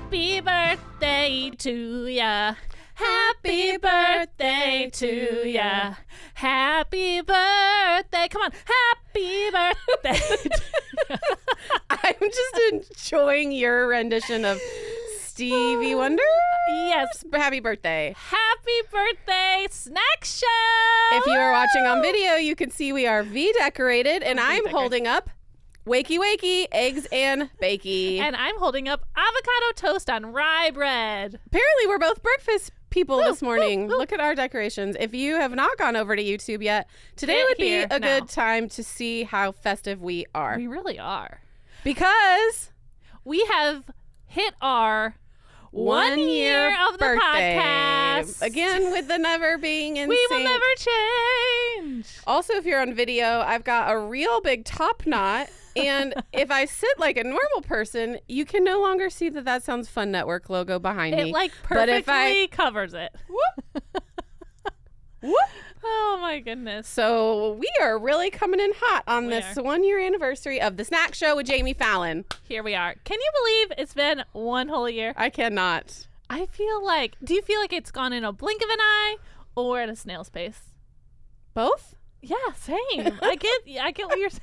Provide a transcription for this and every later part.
Happy birthday to ya. Happy birthday to ya. Happy birthday. Come on. Happy birthday. I'm just enjoying your rendition of Stevie Wonder. Yes. Happy birthday. Happy birthday, snack show. If you are watching on video, you can see we are V-decorated, and I'm holding up Wakey Wakey, eggs and bakey. And I'm holding up avocado toast on rye bread. Apparently, we're both breakfast people this morning. Look at our decorations. If you have not gone over to YouTube yet, today would be a good time to see how festive we are. We really are. Because we have hit our 1 year of the birthday. podcast. Again, with the never being in We sync. will never change. Also, if you're on video, I've got a real big top knot. And if I sit like a normal person, you can no longer see that Sounds Fun Network logo behind me. It like perfectly covers it. Whoop, whoop. Oh my goodness. So we are really coming in hot on this 1 year anniversary of the Snack Show with Jami Fallon. Here we are. Can you believe it's been one whole year? I cannot. I feel like, do you feel like it's gone in a blink of an eye or at a snail's pace? Both? Yeah, same. I get what you're saying.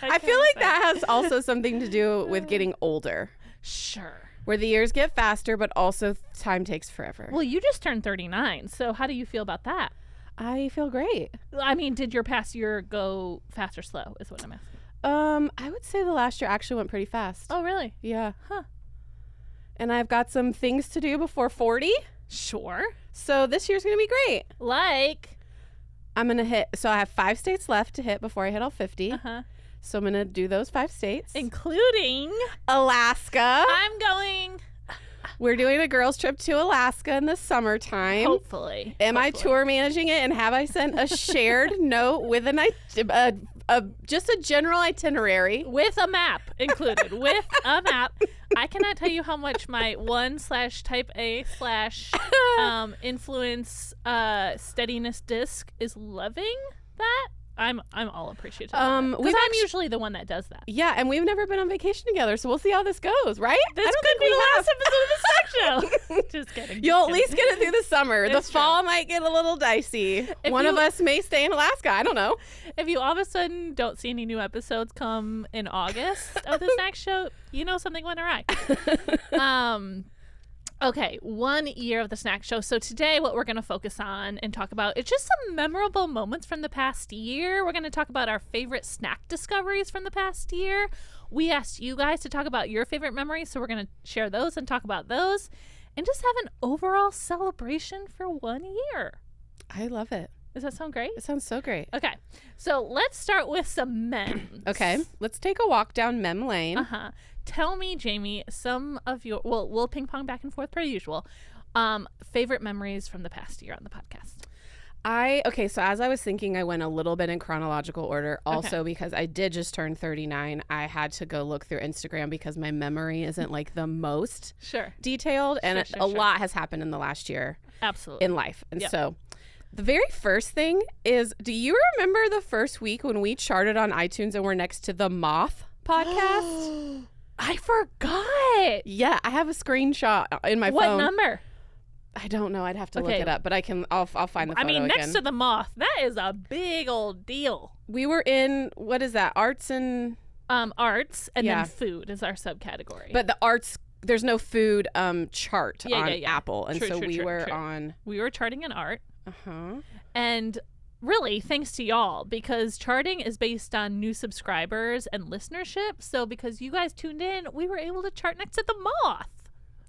I feel like that has also something to do with getting older. Sure. Where the years get faster, but also time takes forever. Well, you just turned 39, so how do you feel about that? I feel great. I mean, did your past year go fast or slow is what I'm asking. I would say the last year actually went pretty fast. Oh, really? Yeah. Huh. And I've got some things to do before 40. Sure. So this year's going to be great. Like? I'm going to hit, so I have 5 states left to hit before I hit all 50. Uh-huh. So I'm going to do those 5 states. Including? Alaska. I'm going. We're doing a girls trip to Alaska in the summertime. Hopefully. Am I tour managing it, and have I sent a shared note with just a general itinerary? With a map included. With a map. I cannot tell you how much my 1/type A/ influence steadiness disc is loving that. I'm all appreciative. Because I'm usually the one that does that. Yeah, and we've never been on vacation together, so we'll see how this goes, right? This could be the last episode of the Snack Show. Just kidding. You'll at least get it through the summer. It's the fall might get a little dicey. One of us may stay in Alaska. I don't know. If you all of a sudden don't see any new episodes come in August of the Snack Show, you know something went awry. Okay, 1 year of the Snack Show. So today what we're going to focus on and talk about is just some memorable moments from the past year. We're going to talk about our favorite snack discoveries from the past year. We asked you guys to talk about your favorite memories, so we're going to share those and talk about those and just have an overall celebration for 1 year. I love it. Does that sound great? It sounds so great. Okay, so let's start with some memes. Okay, let's take a walk down mem lane. Uh-huh. Tell me, Jami, some of your, well, we'll ping pong back and forth per usual, favorite memories from the past year on the podcast. Okay, so as I was thinking, I went a little bit in chronological order. Also, because I did just turn 39, I had to go look through Instagram because my memory isn't like the most detailed. And a lot has happened in the last year. Absolutely. In life. And so the very first thing is, do you remember the first week when we charted on iTunes and were next to the Moth podcast? I forgot. Yeah, I have a screenshot in my phone. What number? I don't know. I'd have to look it up, but I'll find the photo again. next to the Moth, that is a big old deal. We were in, what is that? Arts and arts, and then food is our subcategory. But the arts, there's no food chart on Apple, and we were charting in art. And really, thanks to y'all, because charting is based on new subscribers and listenership. So because you guys tuned in, we were able to chart next to the Moth.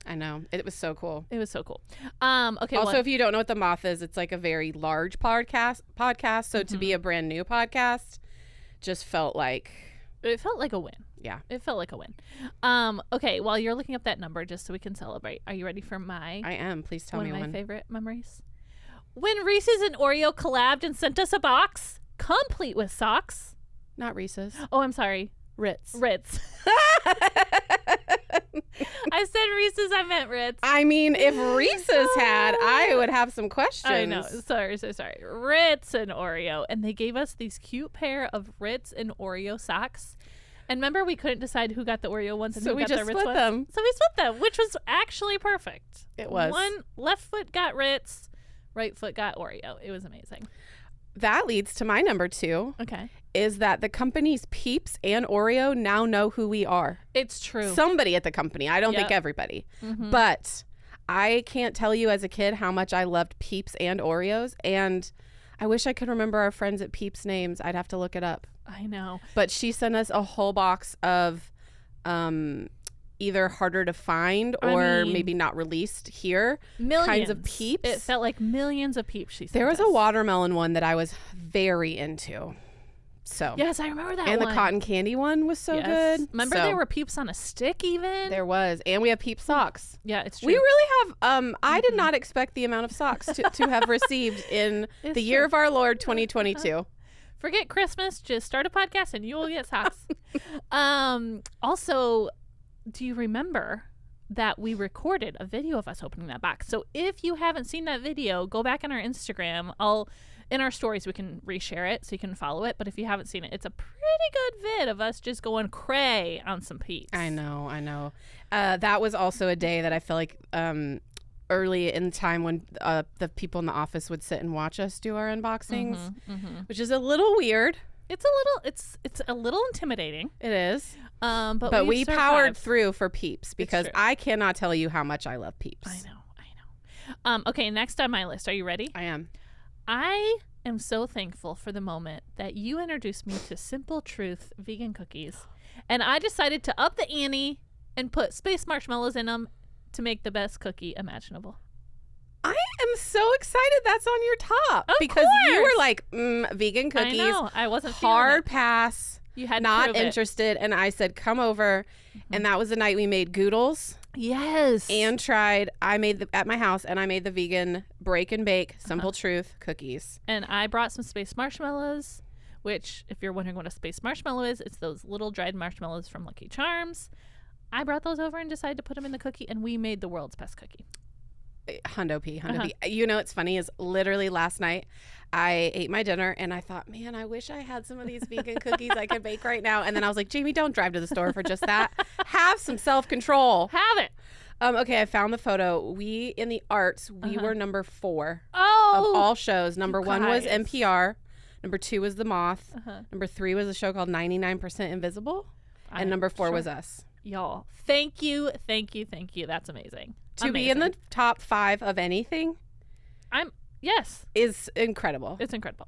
I know. It was so cool. It was so cool. Okay. Also, if you don't know what the Moth is, it's like a very large podcast. So to be a brand new podcast just felt like... It felt like a win. Yeah. It felt like a win. Okay, while you're looking up that number, just so we can celebrate, are you ready for my... I am. Please tell me one of my favorite memories. When Reese's and Oreo collabed and sent us a box, complete with socks. Not Reese's. Oh, I'm sorry. Ritz. I said Reese's, I meant Ritz. I mean, if Reese's had, I would have some questions. I know. Sorry. Ritz and Oreo. And they gave us these cute pair of Ritz and Oreo socks. And remember, we couldn't decide who got the Oreo ones and so who we got just the Ritz split ones. them. So we split them, which was actually perfect. It was. One left foot got Ritz, right foot got Oreo. It was amazing. That leads to my number 2. Okay. Is that the companies Peeps and Oreo now know who we are. It's true. Somebody at the company. I don't think everybody. Mm-hmm. But I can't tell you as a kid how much I loved Peeps and Oreos. And I wish I could remember our friends at Peeps' names. I'd have to look it up. I know. But she sent us a whole box of either harder to find or maybe not released here kinds of Peeps. It felt like millions of Peeps she sent There was us. a watermelon one that I was very into. So yes, I remember that and one. the cotton candy one was so good. Remember there were Peeps on a stick even? There was. And we have Peep socks. Yeah, it's true. We really have I did not expect the amount of socks to have received in the year of our Lord 2022. Forget Christmas, just start a podcast and you will get socks. Also, do you remember that we recorded a video of us opening that box? So if you haven't seen that video, go back on our Instagram. In our stories, we can reshare it so you can follow it. But if you haven't seen it, it's a pretty good vid of us just going cray on some Peeps. I know. That was also a day that I feel like early in time when the people in the office would sit and watch us do our unboxings, which is a little weird. It's a little intimidating. It is. But we powered through for Peeps because I cannot tell you how much I love Peeps. I know. Okay, next on my list. Are you ready? I am. I am so thankful for the moment that you introduced me to Simple Truth vegan cookies. And I decided to up the ante and put space marshmallows in them to make the best cookie imaginable. I am so excited that's on your top. Of because course. you were like, vegan cookies. I know. I wasn't hard pass. You had not interested. And I said, come over. And that was the night we made Goodles. Yes. And I made at my house, and I made the vegan break and bake Simple Truth cookies. And I brought some space marshmallows, which, if you're wondering what a space marshmallow is, it's those little dried marshmallows from Lucky Charms. I brought those over and decided to put them in the cookie, and we made the world's best cookie. Hundo P. You know what's funny is literally last night I ate my dinner and I thought, man, I wish I had some of these vegan cookies I could bake right now. And then I was like, Jamie, don't drive to the store for just that. Have some self-control. Have it. Okay, I found the photo. We in the arts, we were number 4 of Oh, all shows. Number 1 was NPR. Number 2 was The Moth. Number 3 was a show called 99% Invisible. And number 4 was us. Y'all, thank you. That's amazing. To be in the top 5 of anything yes, is incredible. It's incredible.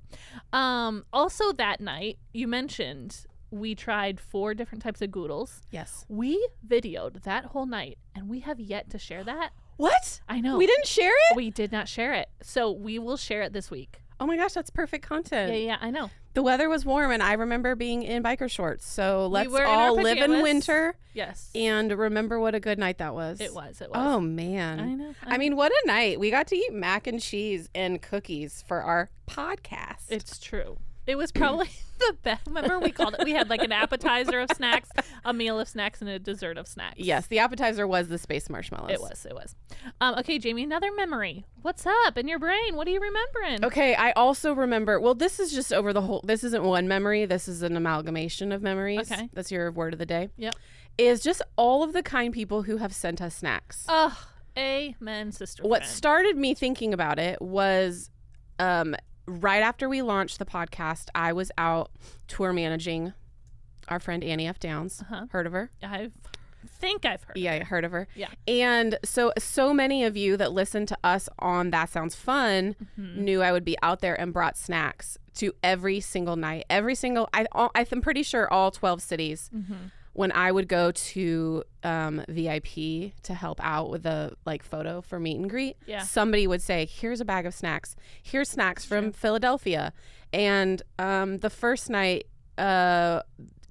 Also that night, you mentioned we tried 4 different types of Goodles. Yes. We videoed that whole night, and we have yet to share that. What? I know. We didn't share it? We did not share it. So we will share it this week. Oh my gosh, that's perfect content. Yeah, I know. The weather was warm, and I remember being in biker shorts. So let's were in all our live in pajamas. winter. Yes. And remember what a good night that was. It was. Oh, man. I know. I mean, what a night. We got to eat mac and cheese and cookies for our podcast. It's true. It was probably the best. Remember we had like an appetizer of snacks, a meal of snacks, and a dessert of snacks. Yes, the appetizer was the space marshmallows. It was. Okay, Jamie, another memory. What's up in your brain? What are you remembering? Okay, I also remember, well, this is just over the whole, this isn't one memory. This is an amalgamation of memories. Okay. That's your word of the day. Yep. Is just all of the kind people who have sent us snacks. Ugh, amen, sister. What friend. started me thinking about it was right after we launched the podcast, I was out tour managing our friend Annie F. Downs. Heard of her? I think I've heard. Yeah, heard of her. Yeah. And so many of you that listen to us on That Sounds Fun knew I would be out there and brought snacks to every single night. I'm pretty sure all 12 cities. When I would go to VIP to help out with a photo for meet and greet, somebody would say, here's a bag of snacks. Here's snacks from Philadelphia. And the first night,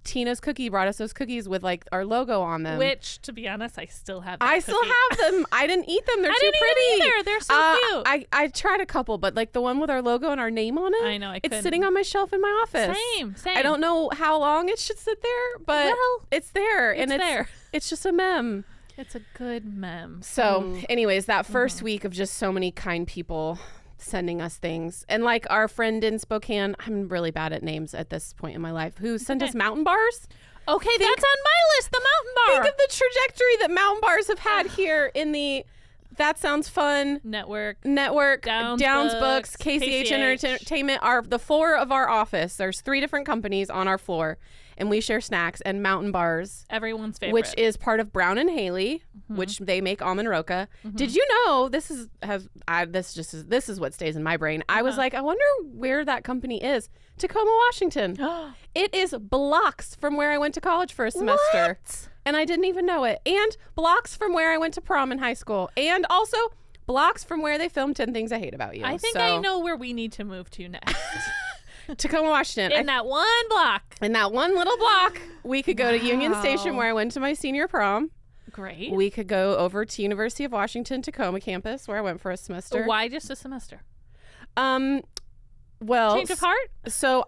Tina's Cookie brought us those cookies with our logo on them. Which, to be honest, I still have. I still have them. I didn't eat them. They're too pretty. I didn't eat either. They're so cute. I tried a couple, but the one with our logo and our name on it. I know. It's sitting on my shelf in my office. Same. I don't know how long it should sit there, but it's there. It's there. It's just a mem. It's a good mem. So anyways, that first week of just so many kind people sending us things. And like our friend in Spokane, I'm really bad at names at this point in my life, who sent us mountain bars. Okay, that's on my list, the mountain bar. Think of the trajectory that mountain bars have had here in the That Sounds Fun Network, Downs Books, KCH Entertainment, the floor of our office. There's 3 different companies on our floor, and we share snacks and mountain bars. Everyone's favorite. Which is part of Brown and Haley, which they make almond roca. Did you know this is what stays in my brain. I was like, I wonder where that company is. Tacoma, Washington. It is blocks from where I went to college for a semester. What? And I didn't even know it. And blocks from where I went to prom in high school. And also blocks from where they filmed 10 Things I Hate About You. I think I know where we need to move to next. Tacoma, Washington. In that one block. In that one little block. We could go to Union Station, where I went to my senior prom. Great. We could go over to University of Washington Tacoma campus, where I went for a semester. Why just a semester? Well, change of heart? So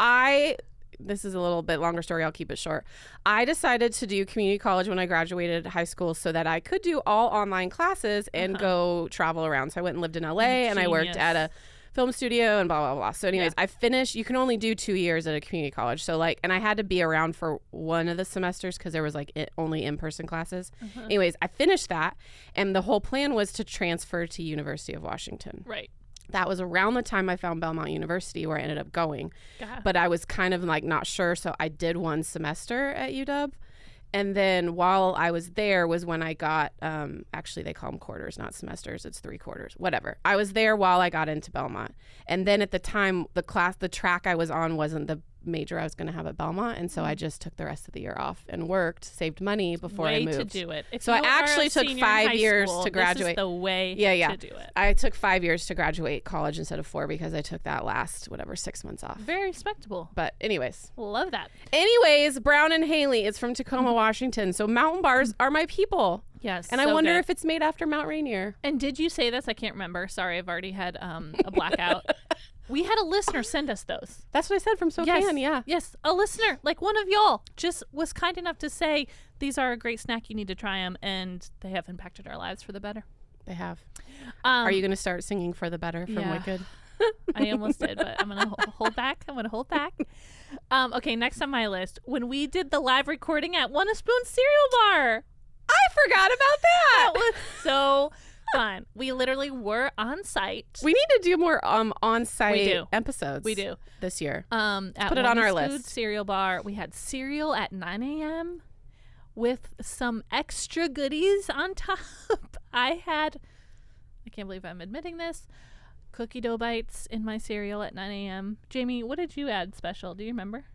this is a little bit longer story. I'll keep it short. I decided to do community college when I graduated high school so that I could do all online classes and go travel around. So I went and lived in LA and I worked at a film studio and blah, blah, blah. So anyways, I finished. You can only do 2 years at a community college. So and I had to be around for one of the semesters because there was only in-person classes. Anyways, I finished that. And the whole plan was to transfer to University of Washington. Right. That was around the time I found Belmont University, where I ended up going. But I was kind of like not sure. So I did one semester at UW. And then while I was there was when I got, actually they call them quarters, not semesters. It's 3 quarters, whatever. I was there while I got into Belmont. And then at the time, the track I was on wasn't the major I was going to have at Belmont. And so I just took the rest of the year off and worked, saved money before I moved. Way to do it. So I actually took 5 years to graduate. This is the way to do it. I took 5 years to graduate college instead of 4 because I took that last, 6 months off. Very respectable. But anyways. Love that. Anyways, Brown and Haley is from Tacoma, Washington. So mountain bars are my people. Yes. And I wonder if it's made after Mount Rainier. And did you say this? I can't remember. Sorry, I've already had a blackout. We had a listener send us those. That's what I said, from Spokane, yeah. Yes, a listener, like one of y'all, just was kind enough to say, these are a great snack, you need to try them, and they have impacted our lives for the better. They have. Are you going to start singing For the Better from Wicked? I almost did, but I'm going to hold back. Okay, next on my list, when we did the live recording at One a Spoon cereal bar. I forgot about that. That was so fun. We literally were on site. We need to do more on-site episodes. We do this year. Put it on our list. Cereal bar. We had cereal at 9 a.m. with some extra goodies on top. I can't believe I'm admitting this, cookie dough bites in my cereal at 9 a.m. Jamie, what did you add special? Do you remember?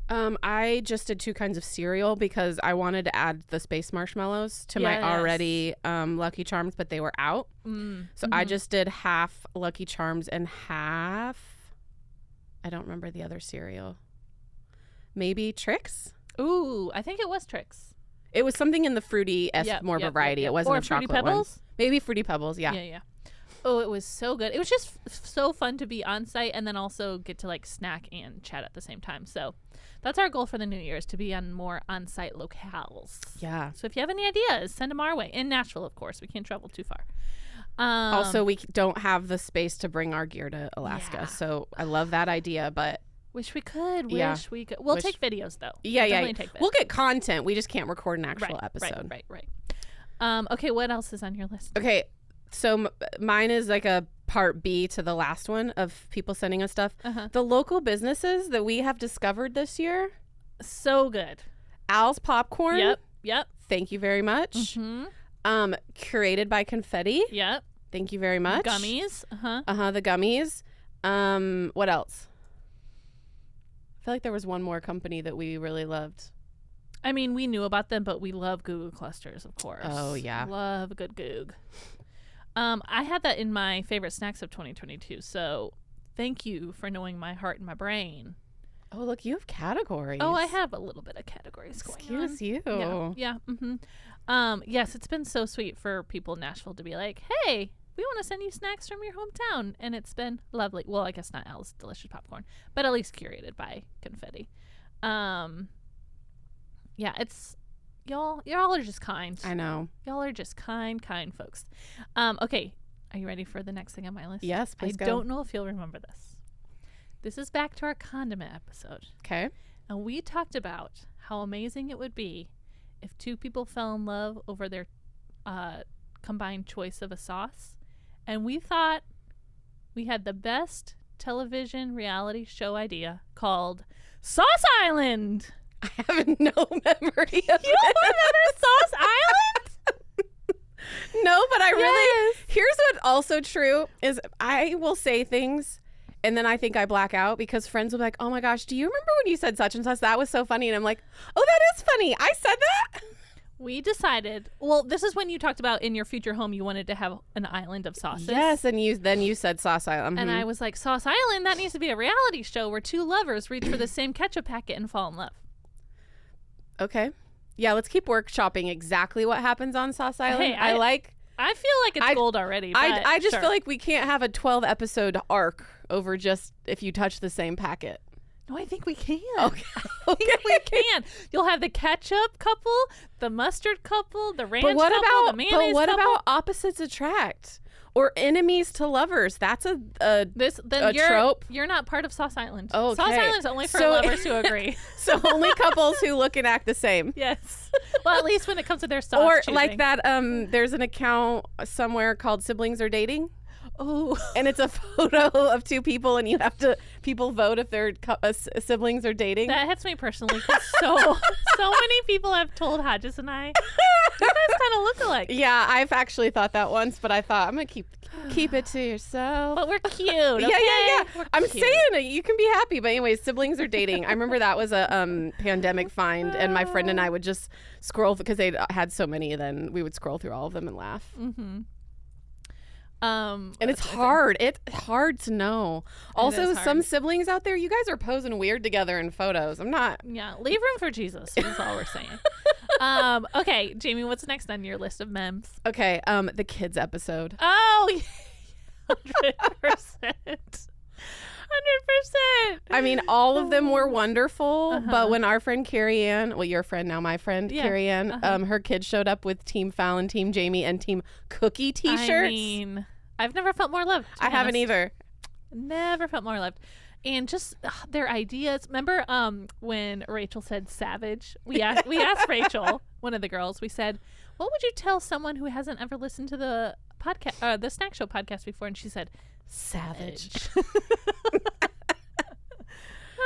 I just did 2 kinds of cereal because I wanted to add the space marshmallows to my already Lucky Charms, but they were out. So I just did half Lucky Charms and half, I don't remember the other cereal. Maybe Trix? Ooh, I think it was Trix. It was something in the fruity more variety. It wasn't a chocolate Fruity Pebbles? one. Maybe Fruity Pebbles, yeah. Yeah. Oh, it was so good. It was just so fun to be on site and then also get to snack and chat at the same time. So that's our goal for the new year, is to be on more on-site locales. Yeah. So if you have any ideas, send them our way. In Nashville, of course. We can't travel too far. Also, we don't have the space to bring our gear to Alaska. Yeah. So I love that idea, but... Wish we could. We'll take videos, though. Yeah. We'll get content. We just can't record an actual episode. Right. Okay, what else is on your list? Okay. So mine is like a part B to the last one of people sending us stuff. The local businesses that we have discovered this year. So good. Al's Popcorn. Yep. Thank you very much. Curated by Confetti. Yep. Thank you very much. Gummies. The gummies. What else? I feel like there was one more company that we really loved. I mean, we knew about them, but we love Goo Goo Clusters, of course. Oh, yeah. Love a good Goog. I had that in my favorite snacks of 2022, so thank you for knowing my heart and my brain. Oh, look, you have categories. Oh, I have a little bit of categories going on. Excuse you. Yeah. Yes, it's been so sweet for people in Nashville to be like, hey, we want to send you snacks from your hometown, and it's been lovely. Well, I guess not Al's Delicious Popcorn, but at least curated by Confetti. Yeah, it's... Y'all are just kind. I know. Y'all are just kind folks. Okay, Are you ready for the next thing on my list? Yes, please go. I don't know if you'll remember this. This is back to our condiment episode. Okay. And we talked about how amazing it would be if two people fell in love over their combined choice of a sauce. And we thought we had the best television reality show idea called Sauce Island. I have no memory of You don't remember Sauce Island? No, but I really... Here's what also true is I will say things and then I think I black out because friends will be like, oh my gosh, do you remember when you said such and such? That was so funny. And I'm like, oh, that is funny. I said that? We decided, well, this is when you talked about in your future home you wanted to have an island of sauces. Yes, and then you said Sauce Island. And I was like, Sauce Island, that needs to be a reality show where two lovers reach for the same ketchup packet and fall in love. Okay. Yeah, let's keep workshopping exactly what happens on Sauce Island. Hey, I feel like it's gold already. But I just sure. feel like we can't have a 12-episode arc over just if you touch the same packet. No, I think we can. Okay. I think we can. You'll have the ketchup couple, the mustard couple, the ranch couple, the mayonnaise couple. But what about opposites attract? Or enemies to lovers? That's a trope. You're not part of Sauce Island. Okay. Sauce Island is only for lovers who agree. So only couples who look and act the same. Yes. Well, at least when it comes to their sauce Or choosing. like that, there's an account somewhere called Siblings Are Dating. Oh. And it's a photo of two people and people vote if their siblings are dating. That hits me personally because so many people have told Hodges and I, you guys kind of look alike. Yeah, I've actually thought that once, but I thought I'm going to keep it to yourself. But we're cute, okay? Yeah. I'm cute. saying you can be happy, but anyways, Siblings Are Dating. I remember that was a pandemic find, and my friend and I would just scroll because they had so many, then we would scroll through all of them and laugh. Mm-hmm. And it's hard. It's hard to know. Also, some siblings out there, you guys are posing weird together in photos. I'm not. Yeah, leave room for Jesus is all we're saying. Okay, Jamie, what's next on your list of memes? Okay, the kids episode. Oh, 100%. 100%. I mean, all of them were wonderful, but when our friend Carrie Ann, well, your friend now, my friend Carrie Ann, her kids showed up with Team Fallon, Team Jamie, and Team Cookie t-shirts. I mean, I've never felt more loved. I haven't either. Never felt more loved. And just their ideas. Remember when Rachel said savage? We asked Rachel, one of the girls, we said, what would you tell someone who hasn't ever listened to the podcast, the Snack Show podcast before? And she said, savage.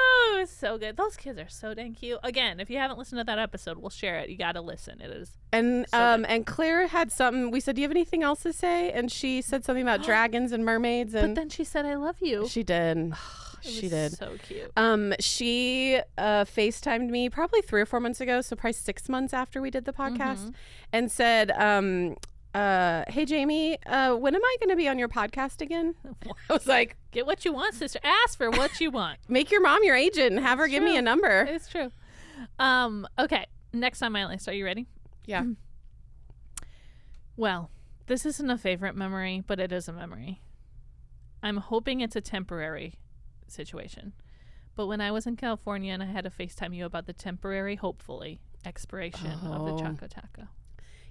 Oh, it was so good. Those kids are so dang cute. Again, if you haven't listened to that episode, we'll share it. You got to listen. It is. And and Claire had something. We said, "Do you have anything else to say?" And she said something about dragons and mermaids. And but then she said, "I love you." She did. She did. So cute. She FaceTimed me probably 3 or 4 months ago, so probably 6 months after we did the podcast, and said, hey Jamie, when am I going to be on your podcast again? I was like, get what you want, sister. Ask for what you want. Make your mom your agent and have her give me a number. It's true. Okay, next on my list. Are you ready? Yeah. Well, this isn't a favorite memory, but it is a memory. I'm hoping it's a temporary situation. But when I was in California and I had to FaceTime you about the temporary, hopefully, expiration of the Choco Taco.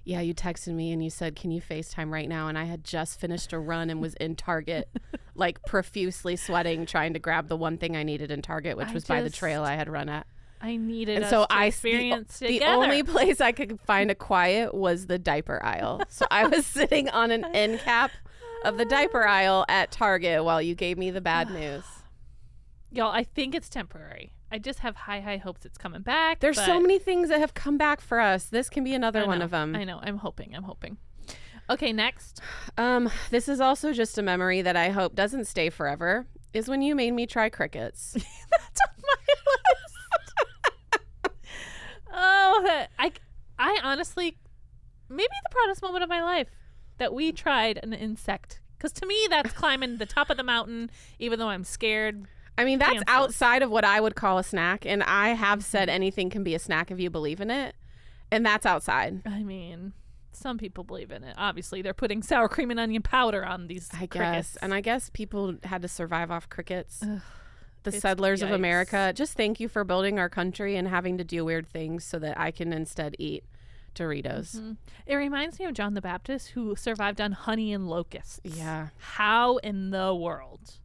Yeah, you texted me and you said, can you FaceTime right now? And I had just finished a run and was in Target, like profusely sweating, trying to grab the one thing I needed in Target, which was by the trail I had run at. I needed us to experience the only place I could find a quiet was the diaper aisle. So I was sitting on an end cap of the diaper aisle at Target while you gave me the bad news. Y'all, I think it's temporary. I just have high hopes it's coming back. There's so many things that have come back for us. This can be another one of them. I know. I'm hoping. Okay, next. This is also just a memory that I hope doesn't stay forever, is when you made me try crickets. That's on my list. Oh, I honestly, maybe the proudest moment of my life that we tried an insect. Because to me, that's climbing the top of the mountain, even though I'm scared. I mean, that's outside of what I would call a snack. And I have said anything can be a snack if you believe in it. And that's outside. I mean, some people believe in it. Obviously, they're putting sour cream and onion powder on these crickets. And I guess people had to survive off crickets. The settlers of America. Just thank you for building our country and having to do weird things so that I can instead eat Doritos. Mm-hmm. It reminds me of John the Baptist, who survived on honey and locusts. Yeah. How in the world?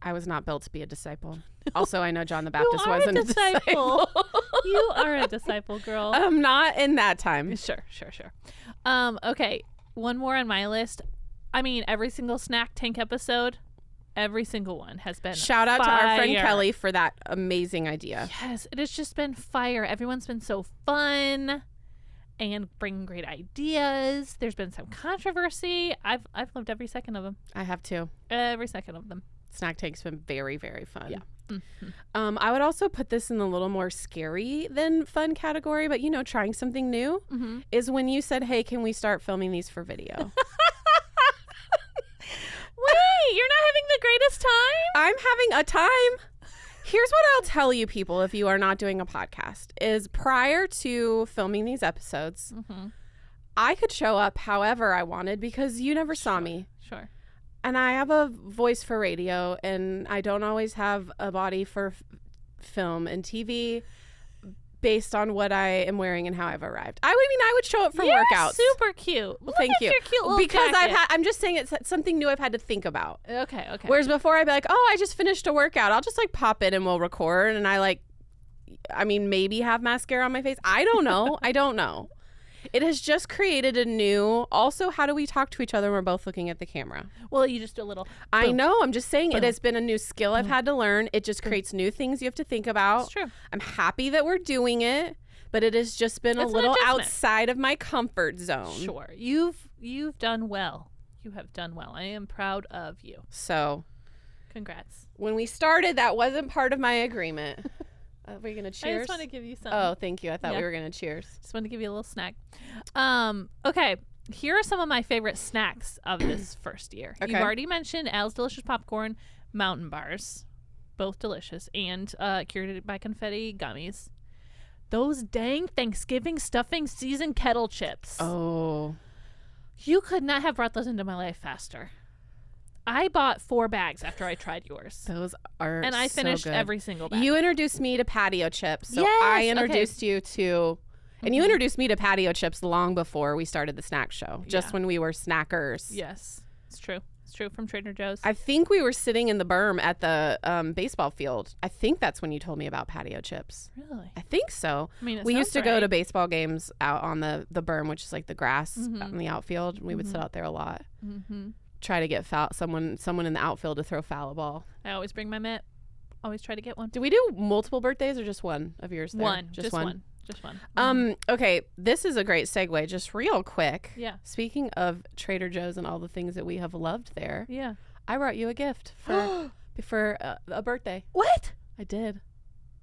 I was not built to be a disciple. Also, I know John the Baptist wasn't a disciple. You are a disciple, girl. Not in that time. Sure. Okay, one more on my list. I mean, every single Snack Tank episode, every single one has been Shout out to our friend Kelly for that amazing idea. Yes, it has just been fire. Everyone's been so fun and bringing great ideas. There's been some controversy. I've loved every second of them. I have too. Every second of them. Snack Tank's been very, very fun. Yeah. Mm-hmm. I would also put this in the little more scary than fun category, but trying something new is when you said, hey, can we start filming these for video? Wait, you're not having the greatest time? I'm having a time. Here's what I'll tell you, people, if you are not doing a podcast, is prior to filming these episodes, I could show up however I wanted because you never saw me. Sure. And I have a voice for radio, and I don't always have a body for film and TV based on what I am wearing and how I've arrived. I would show up for workouts. Super cute. Look Thank at you. Your cute little because jacket. I'm just saying it's something new I've had to think about. Okay. Whereas before I'd be like, oh, I just finished a workout. I'll just pop in and we'll record. And maybe have mascara on my face. I don't know. I don't know. It has just created a new, also, how do we talk to each other when we're both looking at the camera? Well, you just do a little. I boom. know. I'm just saying Boom. It has been a new skill I've had to learn. It just creates new things you have to think about. It's true. I'm happy that we're doing it, but it has just been a little outside of my comfort zone. Sure. You've done well. You have done well. I am proud of you. So, congrats. When we started, that wasn't part of my agreement. Are we going to cheers? I just want to give you some. Oh, thank you. I thought we were going to cheers. Just wanted to give you a little snack. Okay. Here are some of my favorite snacks of this first year. Okay. You've already mentioned Al's Delicious Popcorn, Mountain Bars, both delicious, and Curated by Confetti gummies. Those dang Thanksgiving stuffing season kettle chips. Oh. You could not have brought those into my life faster. I bought 4 bags after I tried yours. Those are And I finished so good. every single bag. You introduced me to patio chips. So Yes, I introduced you to... And you introduced me to patio chips long before we started the snack show. Just when we were snackers. Yes. It's true. It's true, from Trader Joe's. I think we were sitting in the berm at the baseball field. I think that's when you told me about patio chips. Really? I think so. I mean, we used to go to baseball games out on the berm, which is like the grass out in the outfield. And we would sit out there a lot. Try to get someone in the outfield to throw foul a ball. I always bring my mitt. Always try to get one. Did we do multiple birthdays or just one of yours there? One. Just one. Just one. Okay, this is a great segue, just real quick. Yeah. Speaking of Trader Joe's and all the things that we have loved there. Yeah. I brought you a gift for a birthday. What? I did.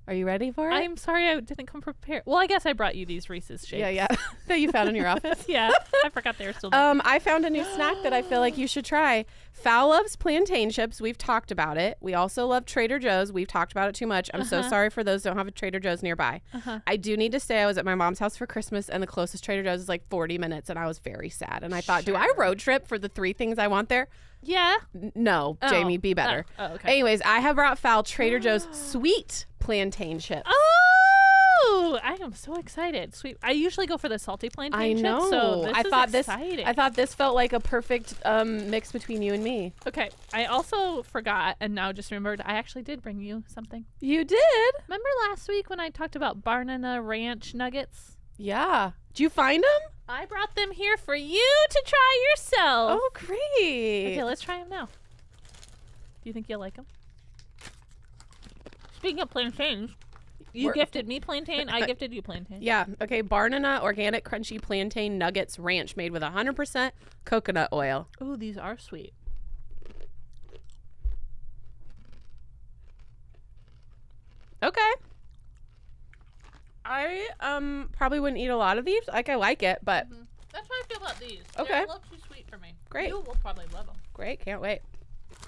Are you ready for it? I'm sorry I didn't come prepared. Well, I guess I brought you these Reese's shakes. Yeah. That you found in your office. Yeah. I forgot they were still there. I found a new snack that I feel like you should try. Fal loves plantain chips. We've talked about it. We also love Trader Joe's. We've talked about it too much. I'm so sorry for those who don't have a Trader Joe's nearby. I do need to say I was at my mom's house for Christmas and the closest Trader Joe's is like 40 minutes and I was very sad. And I thought, do I road trip for the 3 things I want there? Yeah. No, Jamie, be better. Oh, okay. Anyways, I have brought Fal Trader Joe's sweet plantain chips. Oh, I am so excited. Sweet. I usually go for the salty plantain chips. I know. So this is exciting. I thought this felt like a perfect mix between you and me. Okay. I also forgot and now just remembered I actually did bring you something. You did? Remember last week when I talked about Barnana Ranch nuggets? Yeah. Did you find them? I brought them here for you to try yourself. Oh, great. Okay, let's try them now. Do you think you'll like them? Speaking of plantains, you gifted me plantain. I gifted you plantain. Yeah. Okay. Barnana Organic Crunchy Plantain Nuggets Ranch made with 100% coconut oil. Ooh, these are sweet. Okay. I probably wouldn't eat a lot of these. Like, I like it, but... That's how I feel about these. Okay. They're a little too sweet for me. Great. You will probably love them. Great. Can't wait.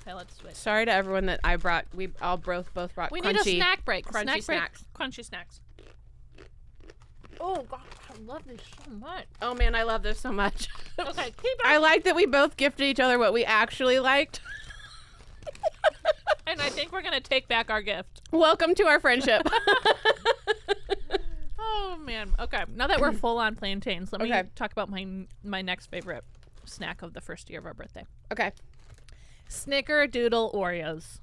Okay, let's switch. Sorry to everyone that I brought. We all both brought We crunchy. need a snack break. Crunchy snacks. Crunchy snacks. Oh, God. I love these so much. Oh, man. I love this so much. Okay, keep it. I like that we both gifted each other what we actually liked. And I think we're going to take back our gift. Welcome to our friendship. Oh, man. man. Okay, now that we're full on plantains, let me talk about my next favorite snack of the first year of our birthday. Okay. Snickerdoodle Oreos.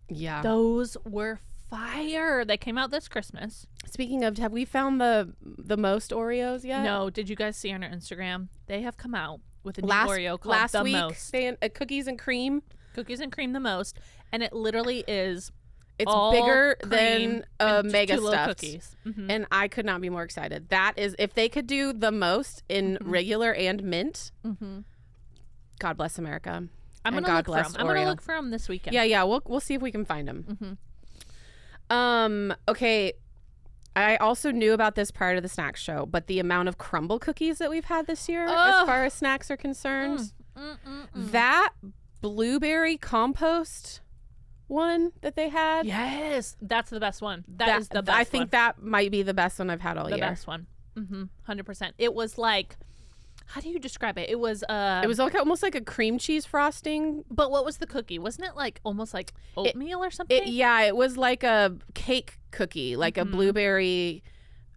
Yeah. Those were fire. They came out this Christmas. Speaking of, have we found the most Oreos yet? No. Did you guys see on our Instagram? They have come out with a new Oreo called The Most. They cookies and cream. Cookies and cream The Most. And it literally is... It's bigger than a mega stuffed. Cookies. And I could not be more excited. That is, if they could do The Most in regular and mint, God bless America. I'm going to look for them this weekend. Yeah. We'll see if we can find them. Okay. I also knew about this prior to the snack show, but the amount of crumble cookies that we've had this year, as far as snacks are concerned, that blueberry compost one that they had. Yes, that's the best one. That is the best one. I think that might be the best one I've had all year. The best one. 100%. It was like, how do you describe it? It was like almost like a cream cheese frosting. But what was the cookie? Wasn't it like almost like oatmeal or something? It was like a cake cookie, like a blueberry.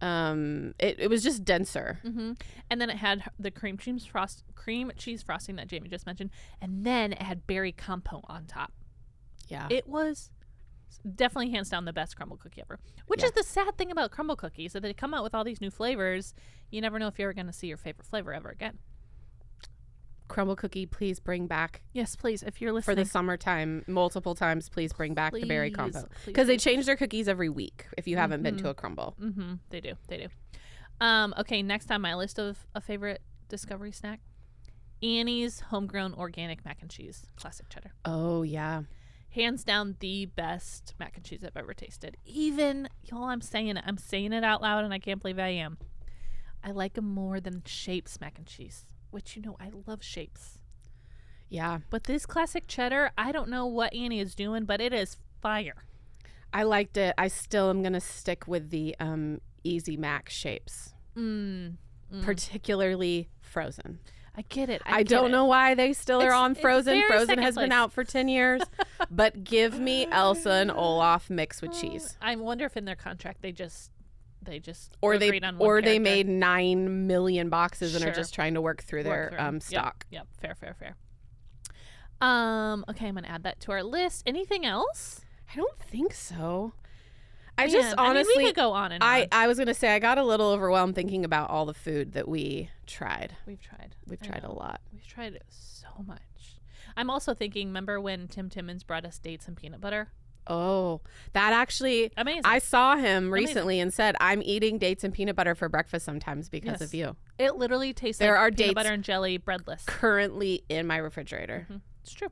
It was just denser. And then it had the cream cheese frosting that Jamie just mentioned, and then it had berry compote on top. Yeah. It was definitely hands down the best crumble cookie ever. Which is the sad thing about crumble cookies, that they come out with all these new flavors. You never know if you're ever going to see your favorite flavor ever again. Crumble cookie, please bring back. Yes, please. If you're listening. For the summertime, multiple times, please bring back the berry compote. Because they change their cookies every week if you haven't been to a crumble. They do. Okay, next on my list of a favorite Discovery snack, Annie's homegrown organic mac and cheese, classic cheddar. Oh, yeah. Hands down the best mac and cheese I've ever tasted. Even, y'all, I'm saying it out loud, and I can't believe I am. I like them more than Shapes mac and cheese, which, you know, I love Shapes. Yeah. But this classic cheddar, I don't know what Annie is doing, but it is fire. I liked it. I still am going to stick with the Easy Mac Shapes. Particularly frozen. I get it. I don't know why they still are on Frozen. Frozen has been out for 10 years. But give me Elsa and Olaf mixed with cheese. I wonder if in their contract they just agreed on one character. They made 9 million boxes and are just trying to work through their stock. Yep. Fair. Okay, I'm going to add that to our list. Anything else? I don't think so. Honestly, we could go on and on. I was going to say, I got a little overwhelmed thinking about all the food that we tried. We've tried a lot. We've tried so much. I'm also thinking, remember when Tim Timmons brought us dates and peanut butter? Oh, that actually, amazing. I saw him recently and said, I'm eating dates and peanut butter for breakfast sometimes because of you. It literally tastes like peanut butter and jelly breadless. Currently in my refrigerator. It's true.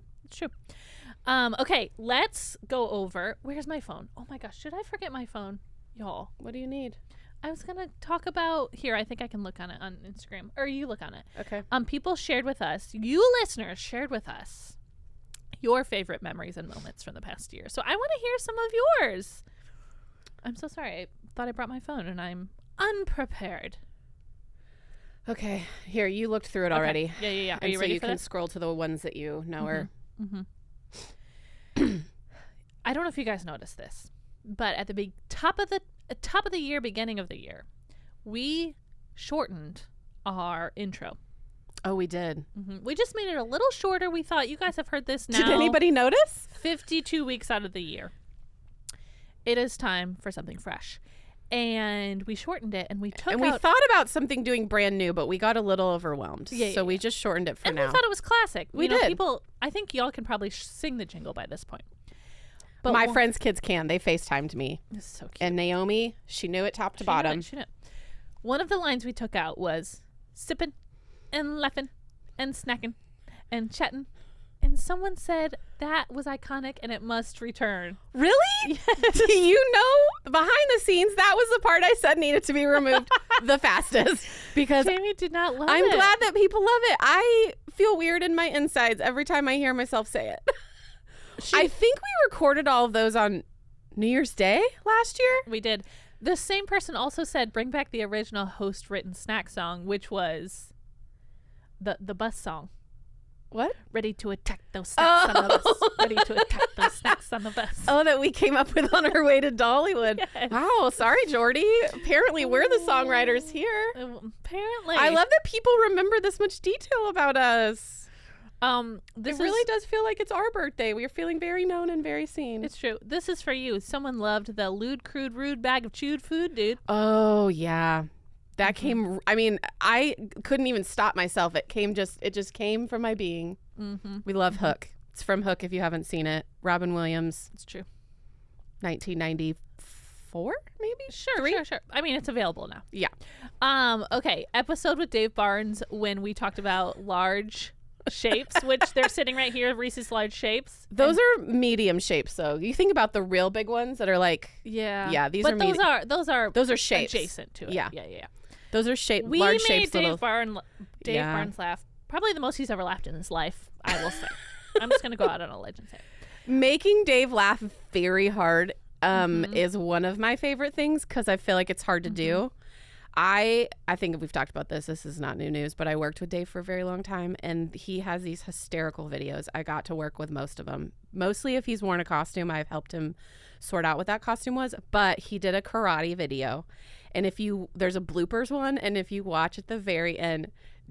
Okay, let's go over. Where's my phone? Oh my gosh, should I forget my phone? Y'all. What do you need? I was going to talk about, here, I think I can look on it on Instagram. Or you look on it. Okay. People shared with us, you listeners shared with us, your favorite memories and moments from the past year. So I want to hear some of yours. I'm so sorry. I thought I brought my phone and I'm unprepared. Okay. Here, you looked through it already. Yeah. Are you ready for this? So you can scroll to the ones that you know are... I don't know if you guys noticed this, but at the top of the year, beginning of the year, we shortened our intro. Oh, we did. We just made it a little shorter. We thought you guys have heard this now. Did anybody notice? 52 weeks out of the year. It is time for something fresh. And we shortened it, and we we thought about something doing brand new, but we got a little overwhelmed. So we just shortened it for now. And we thought it was classic. We did. People, I think y'all can probably sing the jingle by this point. But my friends' kids can. They FaceTimed me. It's so cute. And Naomi, she knew it top to bottom. She knew it. One of the lines we took out was sipping and laughing and snacking and chatting. And someone said that was iconic and it must return. Really? Yes. Do you know, behind the scenes, that was the part I said needed to be removed the fastest. Because Jamie did not love it. I'm glad that people love it. I feel weird in my insides every time I hear myself say it. I think we recorded all of those on New Year's Day last year. We did. The same person also said bring back the original host-written snack song, which was the bus song. What? Ready to attack those snacks on the bus. Ready to attack those snacks on the bus. Oh, that we came up with on our way to Dollywood. Yes. Wow, sorry, Jordy. Apparently, we're the songwriters here. Apparently. I love that people remember this much detail about us. This really does feel like it's our birthday. We are feeling very known and very seen. It's true. This is for you. Someone loved the lewd, crude, rude bag of chewed food, dude. Oh, yeah. That came, I mean, I couldn't even stop myself. It just came from my being. Mm-hmm. We love Hook. It's from Hook if you haven't seen it. Robin Williams. It's true. 1994, maybe? Sure. I mean, it's available now. Yeah. Okay. Episode with Dave Barnes when we talked about large shapes, which they're sitting right here, Reese's large shapes. Those are medium shapes, though. You think about the real big ones that are like, yeah, these are medium. Those are shapes adjacent to it. Yeah. Yeah. Those are shapes. We large made shapes. Dave Barnes laugh. Probably the most he's ever laughed in his life, I will say. I'm just gonna go out on a ledge and say it. Making Dave laugh very hard is one of my favorite things because I feel like it's hard to do. I think we've talked about this. This is not new news, but I worked with Dave for a very long time, and he has these hysterical videos. I got to work with most of them. Mostly if he's worn a costume, I've helped him sort out what that costume was, but he did a karate video. And there's a bloopers one, and if you watch at the very end,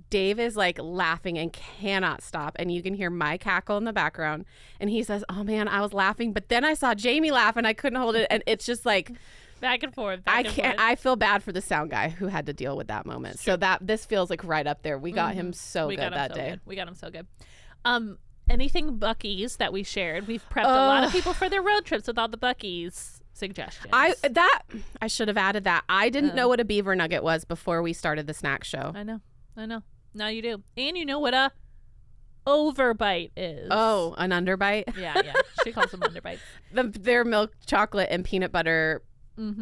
Dave is like laughing and cannot stop, and you can hear my cackle in the background. And he says, "Oh man, I was laughing, but then I saw Jamie laugh, and I couldn't hold it." And it's just like back and forth. I feel bad for the sound guy who had to deal with that moment. So this feels like right up there. We got him so good that day. We got him so good. Anything Buc-ee's that we shared? We've prepped a lot of people for their road trips with all the Buc-ee's suggestions. I should have added that. I didn't know what a beaver nugget was before we started the snack show. I know. Now you do. And you know what a overbite is. Oh, an underbite? Yeah. She calls them underbites. Their milk chocolate and peanut butter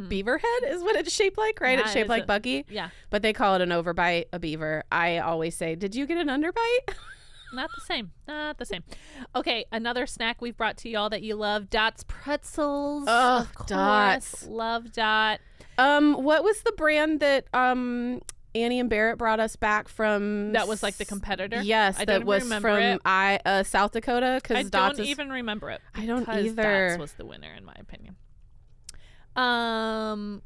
beaver head is what it's shaped like, right? Yeah, it's shaped like Buc-ee. Yeah. But they call it an overbite, a beaver. I always say, did you get an underbite? Not the same. Okay, another snack we've brought to y'all that you love, Dot's Pretzels. Oh, of course. Dots. Love Dot. What was the brand that Annie and Barrett brought us back from? That was like the competitor? Yes, that was from South Dakota. I don't even remember it. I don't either. Dots was the winner, in my opinion. Our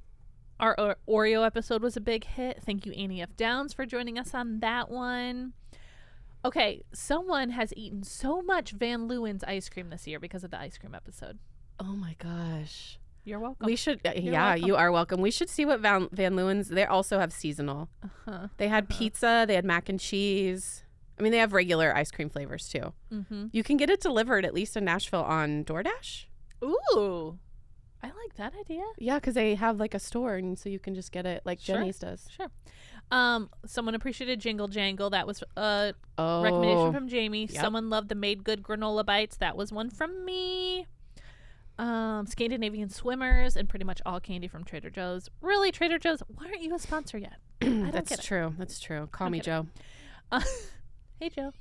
Oreo episode was a big hit. Thank you, Annie F. Downs, for joining us on that one. Okay, someone has eaten so much Van Leeuwen's ice cream this year because of the ice cream episode. Oh my gosh. You're welcome. We should, welcome. You are welcome. We should see what Van Leeuwen's, they also have seasonal. They had pizza, they had mac and cheese. I mean, they have regular ice cream flavors too. You can get it delivered, at least in Nashville, on DoorDash. Ooh. I like that idea. Yeah, because they have like a store, and so you can just get it like Jenny's does. Sure. Someone appreciated Jingle Jangle. That was a recommendation from Jamie. Yep. Someone loved the Made Good granola bites. That was one from me. Scandinavian Swimmers and pretty much all candy from Trader Joe's. Really, Trader Joe's, why aren't you a sponsor yet? That's true. That's true. Call me Joe. Hey, Joe.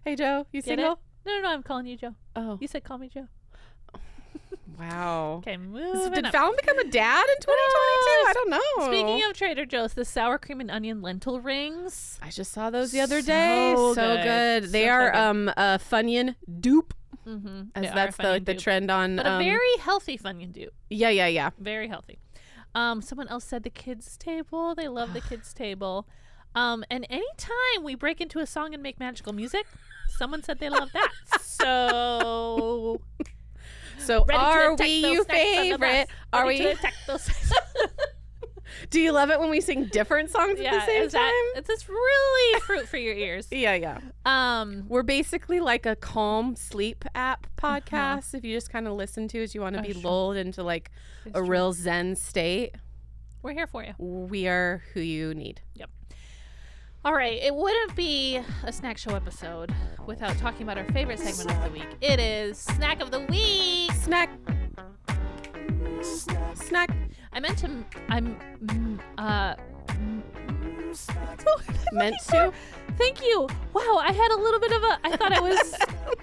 Hey, Joe. You single? No, I'm calling you Joe. Oh. You said call me Joe. Wow. Okay, moving Did up. Fallon become a dad in 2022? I don't know. Speaking of Trader Joe's, the sour cream and onion lentil rings. I just saw those the other day. So good. They are a Funyun dupe. As that's the trend on. But a very healthy Funyun dupe. Yeah. Very healthy. Someone else said the kids' table. They love the kids' table. And anytime we break into a song and make magical music, someone said they love that. So are we your favorite? Are we? Do you love it when we sing different songs at the same time? It's really fruit for your ears. Yeah. We're basically like a calm sleep app podcast. If you just kind of listen to as you want to be lulled into like a real zen state. We're here for you. We are who you need. Yep. All right, it wouldn't be a snack show episode without talking about our favorite segment of the week. It is Snack of the Week. Snack. I meant to. Meant to? Thank you. Wow, I had a little bit of a. I thought I was.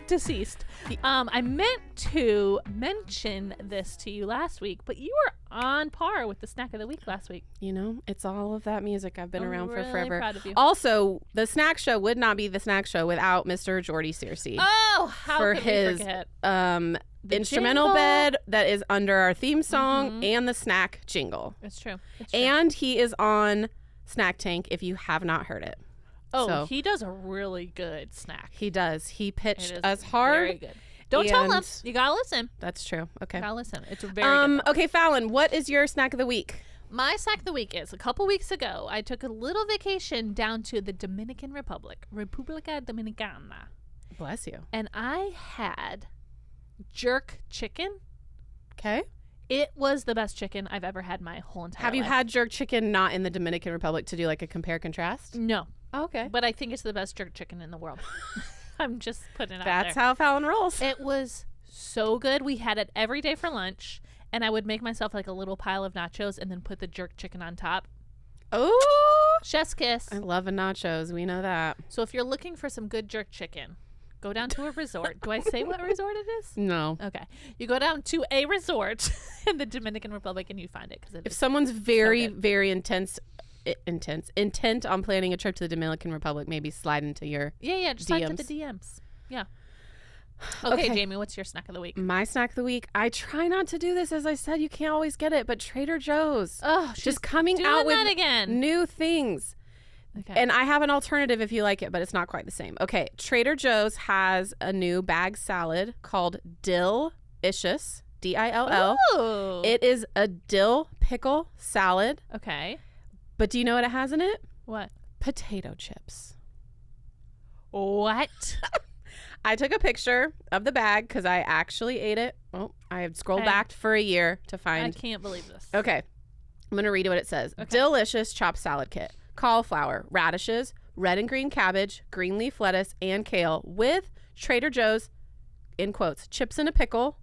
deceased. I meant to mention this to you last week, but you were on par with the snack of the week last week. You know, it's all of that music. I've been around really for forever. Proud of you. Also, the snack show would not be the snack show without Mr. Jordy Searcy. Oh, how for could his we forget? Instrumental jingle. bed that is under our theme song and the snack jingle. It's true. And he is on Snack Tank if you have not heard it. Oh, so, he does a really good snack. He does. He pitched us hard. Very good. Don't tell him. You gotta listen. That's true. Okay. You gotta listen. It's a very good. Okay, Fallon, what is your snack of the week? My snack of the week is a couple weeks ago, I took a little vacation down to the Dominican Republic, República Dominicana. Bless you. And I had jerk chicken. Okay. It was the best chicken I've ever had my whole entire life. Have you had jerk chicken not in the Dominican Republic to do like a compare contrast? No. Oh, okay. But I think it's the best jerk chicken in the world. I'm just putting it out there. That's how Fallon rolls. It was so good. We had it every day for lunch, and I would make myself like a little pile of nachos and then put the jerk chicken on top. Oh, Chef's kiss. I love nachos. We know that. So if you're looking for some good jerk chicken, go down to a resort. Do I say what resort it is? No. Okay. You go down to a resort in the Dominican Republic and you find it. If someone's very, very intent on planning a trip to the Dominican Republic, maybe slide into your just slide to the DMs. Yeah. Okay, Jamie, what's your snack of the week? My snack of the week, I try not to do this. As I said, you can't always get it, but Trader Joe's. Oh, just coming out with again. New things. Okay. And I have an alternative if you like it, but it's not quite the same. Okay, Trader Joe's has a new bag salad called Dill-icious, D-I-L-L. Ooh. It is a dill pickle salad. Okay. But do you know what it has in it? What? Potato chips. What? I took a picture of the bag because I actually ate it. Oh, I have scrolled back for a year to find. I can't believe this. Okay. I'm going to read you what it says. Okay. Dill-icious chopped salad kit. Cauliflower, radishes, red and green cabbage, green leaf lettuce, and kale with Trader Joe's, in quotes, chips in a pickle,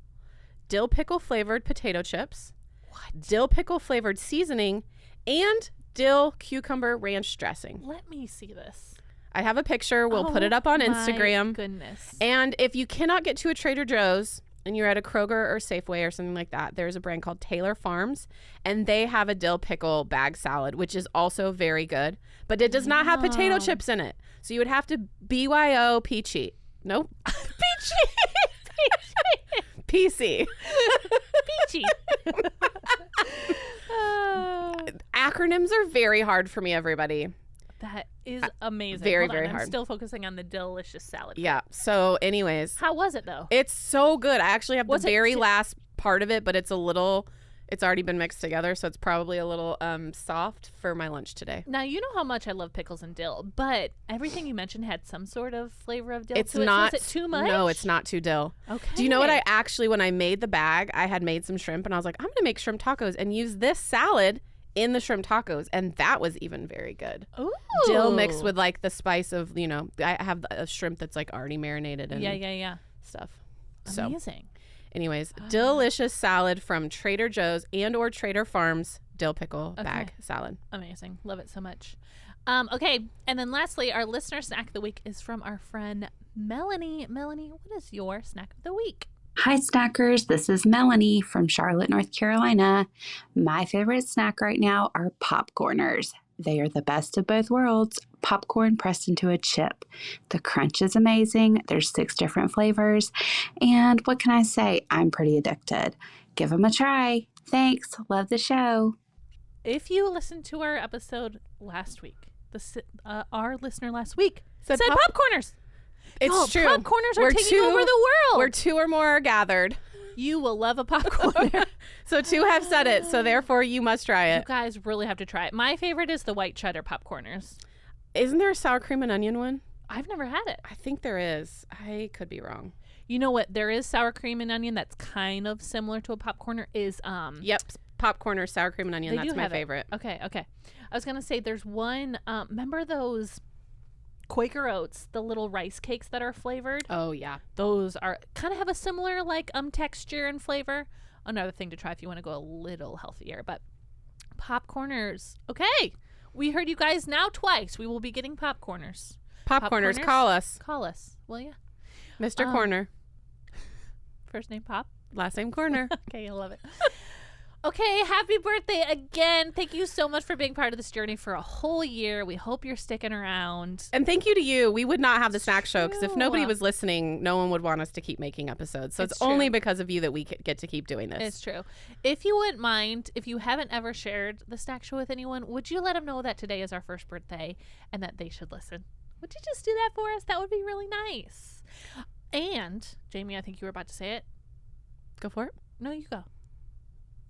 dill pickle flavored potato chips, dill pickle flavored seasoning, and dill cucumber ranch dressing. Let me see this. I have a picture. We'll put it up on Instagram. My goodness. And if you cannot get to a Trader Joe's and you're at a Kroger or Safeway or something like that, there's a brand called Taylor Farms, and they have a dill pickle bag salad, which is also very good, but it does not have potato chips in it. So you would have to BYO peachy. Nope. PC. Peachy. Acronyms are very hard for me, everybody. That is amazing. Very, Hold on, very I'm hard. still focusing on the Dill-icious salad. Yeah. So anyways. How was it, though? It's so good. I actually have the very last part of it, but it's already been mixed together, so it's probably a little soft for my lunch today. Now, you know how much I love pickles and dill, but everything you mentioned had some sort of flavor of dill it's to not, it. Was it too much? No, it's not too dill. Okay. Do you know what when I made the bag, I had made some shrimp, and I was like, I'm going to make shrimp tacos and use this salad in the shrimp tacos, and that was even very good. Ooh. Dill mixed with like the spice of, I have a shrimp that's like already marinated and stuff. Amazing. Anyways, Dill-icious salad from Trader Joe's and or Trader Farms dill pickle bag salad. Amazing. Love it so much. Okay. And then lastly, our listener snack of the week is from our friend Melanie. Melanie, what is your snack of the week? Hi, snackers. This is Melanie from Charlotte, North Carolina. My favorite snack right now are popcorners. They are the best of both worlds. Popcorn pressed into a chip. The crunch is amazing. There's 6 different flavors. And what can I say? I'm pretty addicted. Give them a try. Thanks. Love the show. If you listened to our episode last week, our listener last week said popcorners. It's true. Popcorners are taking over the world. Where 2 or more are gathered. You will love a popcorner. So 2 have said it, so therefore you must try it. You guys really have to try it. My favorite is the white cheddar popcorners. Isn't there a sour cream and onion one? I've never had it. I think there is. I could be wrong. You know what? There is sour cream and onion that's kind of similar to a popcorner. Yep, popcorner, sour cream and onion. That's my favorite. Okay. I was gonna say there's one. Remember those Quaker Oats, the little rice cakes that are flavored? Oh yeah, those are kind of have a similar texture and flavor. Another thing to try if you want to go a little healthier. But popcorners. Okay, we heard you guys now twice. We will be getting popcorners. Popcorners, call us. Call us. Well, yeah. Mr. Corner. First name Pop. Last name Corner. Okay, I love it. Okay, happy birthday again. Thank you so much for being part of this journey for a whole year. We hope you're sticking around. And thank you to you. We would not have the snack show because if nobody was listening, no one would want us to keep making episodes. So it's only because of you that we get to keep doing this. It's true. If you wouldn't mind, if you haven't ever shared the snack show with anyone, would you let them know that today is our first birthday and that they should listen? Would you just do that for us? That would be really nice. And, Jamie, I think you were about to say it. Go for it. No, you go.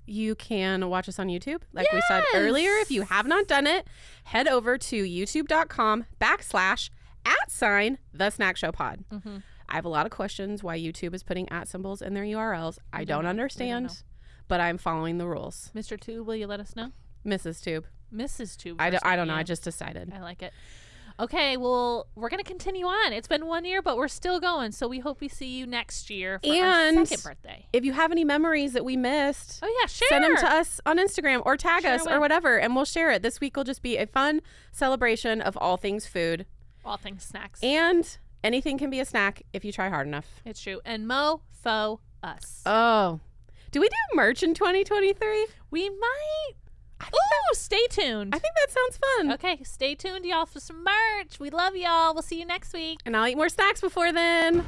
You can watch us on YouTube, like we said earlier. If you have not done it, head over to youtube.com/@The Snack Show Pod. Mm-hmm. I have a lot of questions why YouTube is putting @ symbols in their URLs. I don't understand, but I'm following the rules. Mr. Tube, will you let us know? Mrs. Tube. Mrs. Tube. I don't know. I just decided. I like it. Okay, well, we're going to continue on. It's been 1 year, but we're still going. So we hope we see you next year for our second birthday. If you have any memories that we missed, share. Send them to us on Instagram or tag us or whatever, and we'll share it. This week will just be a fun celebration of all things food. All things snacks. And anything can be a snack if you try hard enough. It's true. And mofo us. Oh. Do we do merch in 2023? We might. Ooh, stay tuned. I think that sounds fun. Okay, stay tuned, y'all, for some merch. We love y'all. We'll see you next week. And I'll eat more snacks before then.